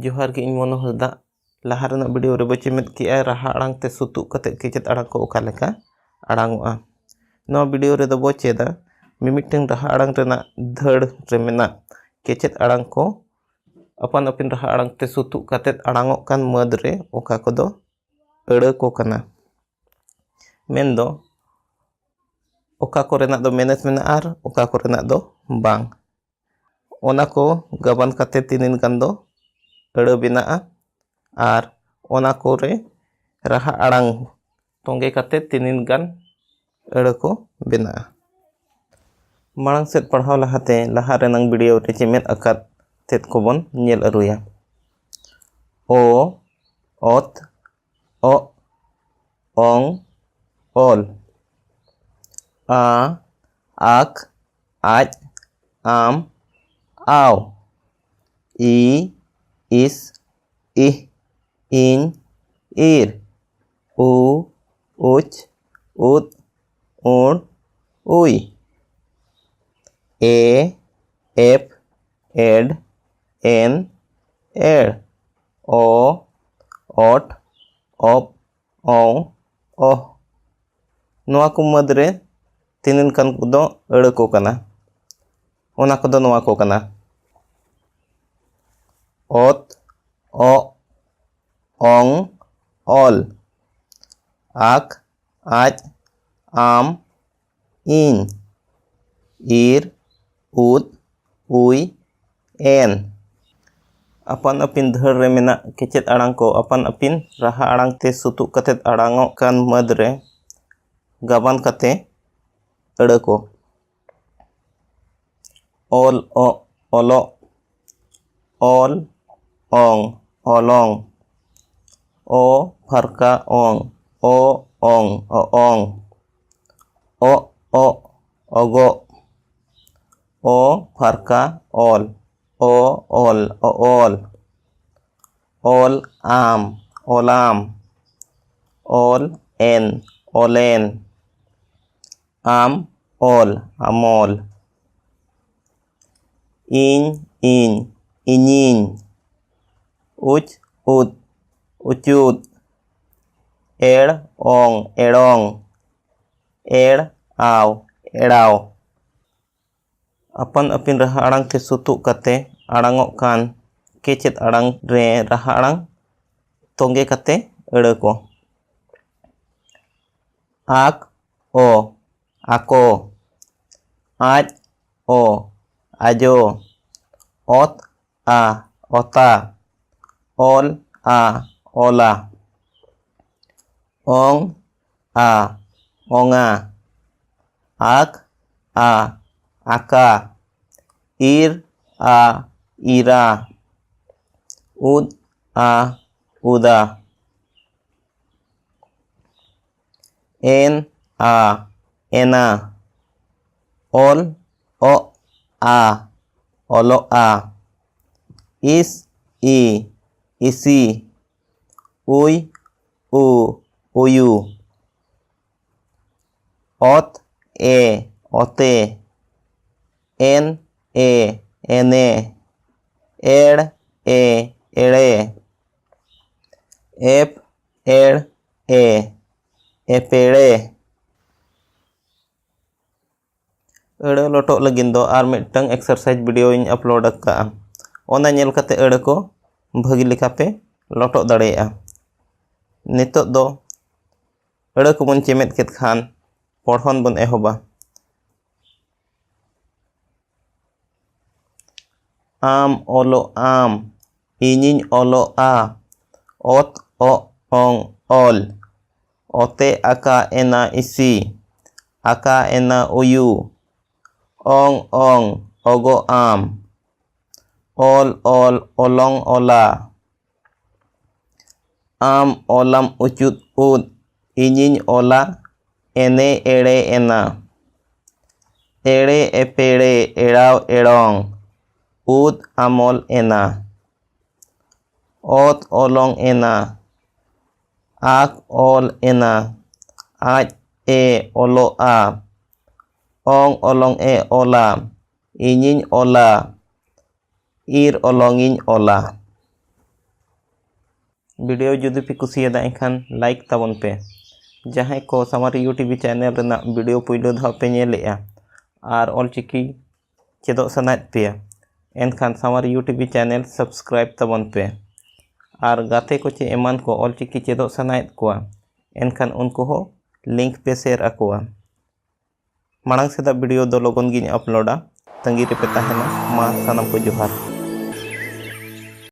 जोहार के इन मनो हसदा लहा रेना वीडियो रे बचेमेत कि राहा आड़ांग ते सुतुक कते केचेत आड़ांग को ओका लेका आड़ांगोआ नो वीडियो रे दो बचेदा मिमिटeng राहा आड़ांग रेना धड़ रे मेना केचेत आड़ांग को अपन अपन राहा आड़ांग ते सुतुक कते आड़ांगो कान मद रे ओका कोदो अड़ को कना मेन दो ओका कोरेना दो मेनेस मेना आर ओका कोरेना दो बांग ओना को गबन कते तिनिन कान दो अड़ बिना आर ओना कोरे राहा आड़ांग तोंगे कते तिनिन गान अड़ को बिना मांग सेट पढ़ाव लहाते लहा रेनांग वीडियो रे चेमेत अकात तेत को बन नेल अरुया ओ ओत ओ ओंग ओल आ आक आज आम आव ई इस इह इन ईर उ उच उद उड़ उई ए एप एड एन एड़ ओ ओट ओप ओं ओह नोआ को मदरे तिनिन कान को अड़ को कना ओना को नोआ को कना ओत ओ ओंग ओल आक आज आम इन ईर उद उई एन अपन अपिन धड़ रे मेना केचेत आड़ांग को अपन अपिन राहा आड़ांग ते सुतुक कते आड़ांगो कान मद रे गबन कते अड़ को ओल ओ ओलो ओल ओंग ओलोंग ओ फरका ओंग ओ ओंग ओंग ओ ओगो ओ फरका ओल ओ ओल ओल ओल आम ओलाम ओल एन ओलेन आम ओल आमोल इन इन इनिन उच उद उचुद एड़ ओंग एड़ोंग एड़ आव एड़ाव अपन अपिन राहा आड़ांग ते सुतुक कते आड़ांगो कान केचेत आड़ांग रे राहा आड़ांग तोंगे कते अड़ को आक ओ आको आज ओ आजो ओत आ ओता ओल आ ओला ओंग आ ओंगा आक आ आका ईर आ ईरा उद आ उदा एन आ एना ओल ओ आ ओलो आ इस ई इसी उई उ उयु ओत ए ओते एन ए एने एड़ ए एड़े एप एड़ ए एपेड़े अड़ लोटो लगिन दो आर मिटंग एक्सरसाइज वीडियो इन अपलोड का ओना नेल कते अड़ को भागी लेखा पे लोटो दाड़ेया नितो दो अड़ को बन चेमेत केत खान पढ़न बन एहोबा आम ओलो आम इनिन ओलो आ ओत ओ ओंग ओल ओते आका एना इसी आका एना उयु ओंग ओंग ओगो आम ओल ओल ओलोंग ओला आम ओलाम उचुद उद इनिन ओला एने एड़े एना एड़े एपेड़े एड़ाव एड़ोंग उद आमोल एना ओत ओलोंग एना आक ओल एना आज ए ओलो आ ओंग ओलोंग ए ओला इनिन ओला ईर ओलोंगिन ओला वीडियो जुदी पे कुसियादा एनखान लाइक ताबन पे जहां को सामारी यूट्यूब चैनल रेना वीडियो पुइलो धाव पे नेलेआ और ऑलचिकी चेदो सनात पे एनखान सामारी यूट्यूब चैनल सब्सक्राइब ताबन पे और गाते को चे एमान को ऑलचिकी चेदो सनात को एनखान उनको हो लिंक पे शेयर अकोआ मांग सेदा वीडियो दो लोगन गिन अपलोडा तंगी रे पे ताहेना मा सानम को जोहार।